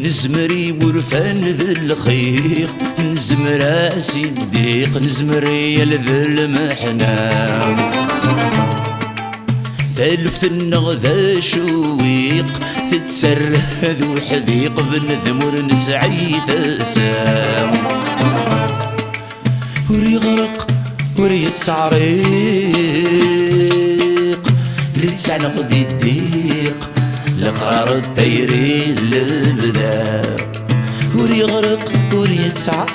نزمري ورفان ذي الخيق، نزمر راسي الضيق، نزمري ذي المحنة. ثالف النغذا شويق، تتسره ذو حذيق، بنذمر نسعي ثسام. وري غرق وري تسعريق، اللي تسعنق ذي الضيق، لقرار الدايرين للبدا. وري غرق وري تسعريق،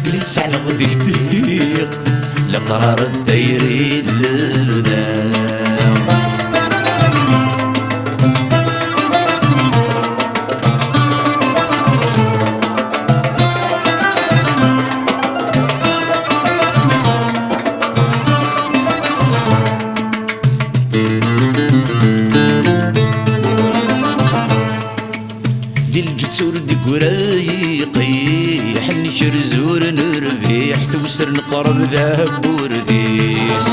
اللي تسعنق ذي الضيق، لقرار الدايرين للبدا. الجتسور دي قرايقي، حني شرزور نربيح، توسر نقرب ذهب ورديس.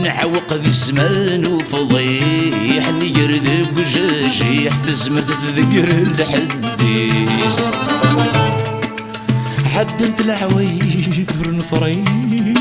نعوق ذي الزمان وفضيح، نجرذب وجاجيح، تزمر تذكر الحديس. حد انت العوايد ورنفريح،